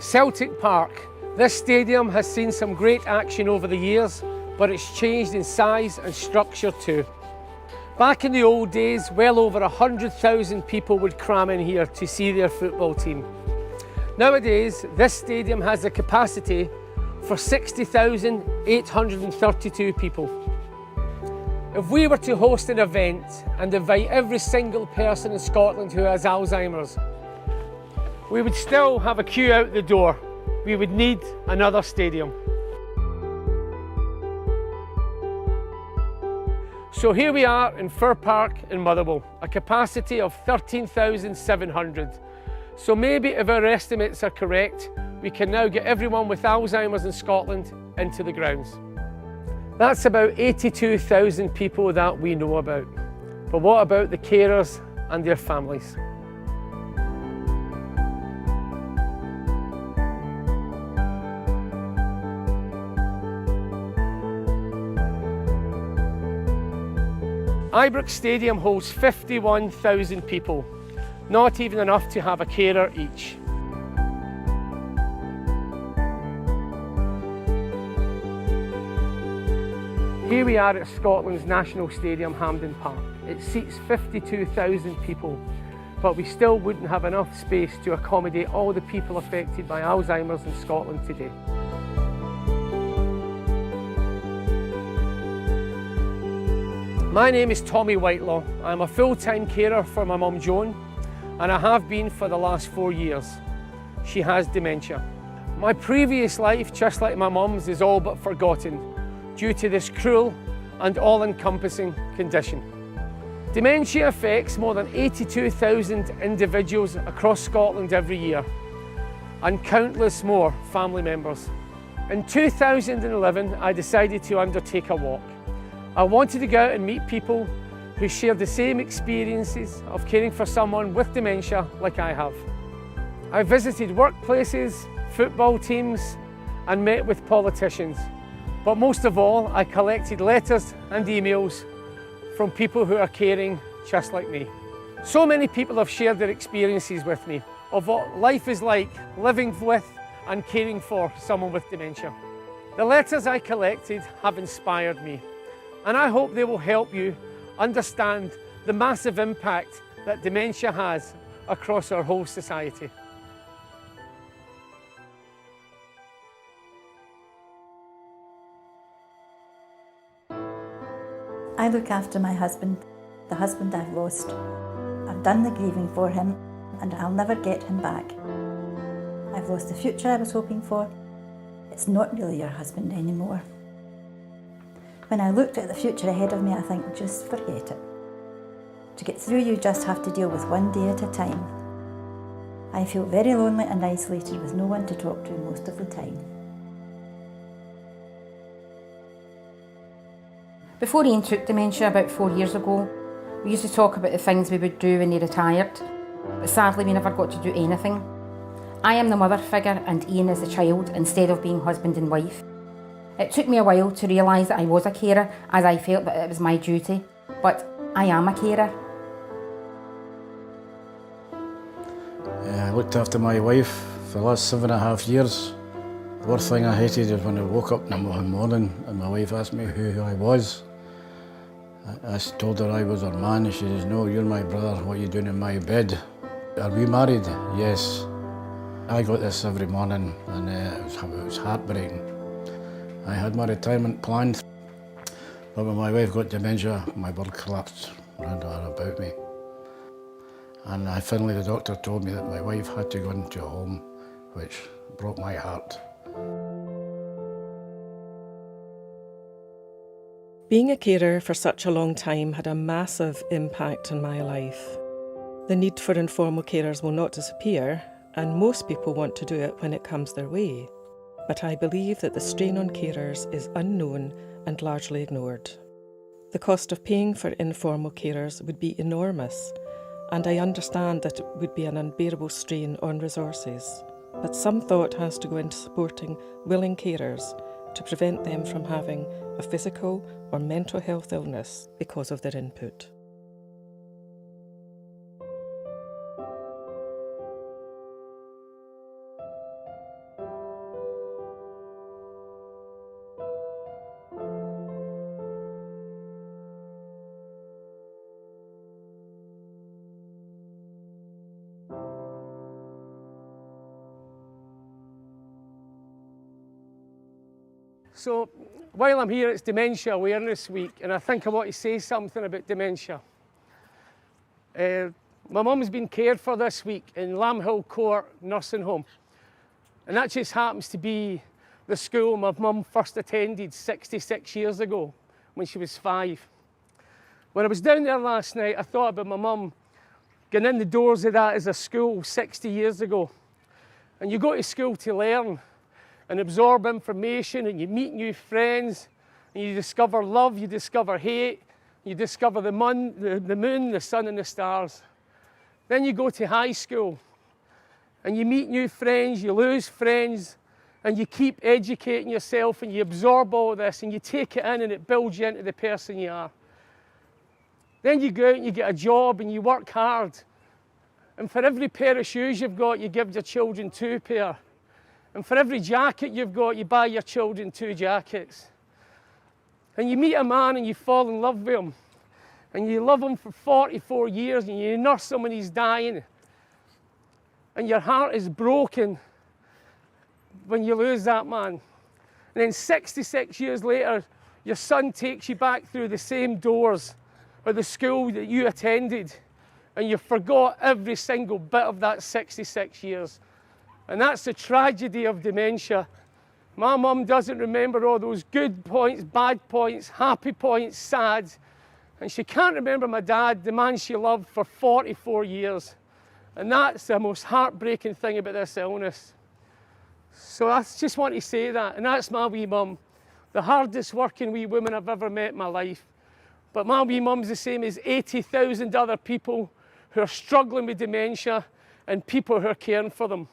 Celtic Park. This stadium has seen some great action over the years, but it's changed in size and structure too. Back in the old days, well over 100,000 people would cram in here to see their football team. Nowadays, this stadium has a capacity for 60,832 people. If we were to host an event and invite every single person in Scotland who has Alzheimer's, we would still have a queue out the door. We would need another stadium. So here we are in Fir Park in Motherwell, a capacity of 13,700. So maybe if our estimates are correct, we can now get everyone with Alzheimer's in Scotland into the grounds. That's about 82,000 people that we know about. But what about the carers and their families? Ibrox Stadium holds 51,000 people, not even enough to have a carer each. Here we are at Scotland's National Stadium, Hampden Park. It seats 52,000 people, but we still wouldn't have enough space to accommodate all the people affected by Alzheimer's in Scotland today. My name is Tommy Whitelaw. I'm a full-time carer for my mum Joan, and I have been for the last 4 years. She has dementia. My previous life, just like my mum's, is all but forgotten due to this cruel and all-encompassing condition. Dementia affects more than 82,000 individuals across Scotland every year, and countless more family members. In 2011, I decided to undertake a walk. I wanted to go out and meet people who share the same experiences of caring for someone with dementia like I have. I visited workplaces, football teams, and met with politicians. But most of all, I collected letters and emails from people who are caring just like me. So many people have shared their experiences with me of what life is like living with and caring for someone with dementia. The letters I collected have inspired me, and I hope they will help you understand the massive impact that dementia has across our whole society. I look after my husband, the husband I've lost. I've done the grieving for him, and I'll never get him back. I've lost the future I was hoping for. It's not really your husband anymore. When I looked at the future ahead of me, I think, just forget it. To get through, you just have to deal with one day at a time. I feel very lonely and isolated with no one to talk to most of the time. Before Ian took dementia about 4 years ago, we used to talk about the things we would do when he retired, but sadly we never got to do anything. I am the mother figure and Ian is the child instead of being husband and wife. It took me a while to realise that I was a carer, as I felt that it was my duty, but I am a carer. I looked after my wife for the last 7.5 years. The worst thing I hated is when I woke up in the morning and my wife asked me who I was. I told her I was her man, and she says, "No, you're my brother, what are you doing in my bed?" "Are we married?" "Yes." I got this every morning, and it was heartbreaking. I had my retirement planned, but when my wife got dementia, my world collapsed around her about me. And finally the doctor told me that my wife had to go into a home, which broke my heart. Being a carer for such a long time had a massive impact on my life. The need for informal carers will not disappear, and most people want to do it when it comes their way. But I believe that the strain on carers is unknown and largely ignored. The cost of paying for informal carers would be enormous, and I understand that it would be an unbearable strain on resources. But some thought has to go into supporting willing carers to prevent them from having a physical or mental health illness because of their input. So while I'm here, it's Dementia Awareness Week, and I think I want to say something about dementia. My mum's been cared for this week in Lamhill Court Nursing Home, and that just happens to be the school my mum first attended 66 years ago when she was 5. When I was down there last night, I thought about my mum getting in the doors of that as a school 60 years ago. And you go to school to learn and absorb information, and you meet new friends, and you discover love, you discover hate, you discover the moon, the sun and the stars. Then you go to high school and you meet new friends, you lose friends, and you keep educating yourself and you absorb all this and you take it in and it builds you into the person you are. Then you go out and you get a job and you work hard. And for every pair of shoes you've got, you give your children 2 pair. And for every jacket you've got, you buy your children 2 jackets. And you meet a man and you fall in love with him. And you love him for 44 years and you nurse him when he's dying. And your heart is broken when you lose that man. And then 66 years later, your son takes you back through the same doors of the school that you attended, and you forgot every single bit of that 66 years. And that's the tragedy of dementia. My mum doesn't remember all those good points, bad points, happy points, sad. And she can't remember my dad, the man she loved for 44 years. And that's the most heartbreaking thing about this illness. So I just want to say that, and that's my wee mum, the hardest working wee woman I've ever met in my life. But my wee mum's the same as 80,000 other people who are struggling with dementia and people who are caring for them.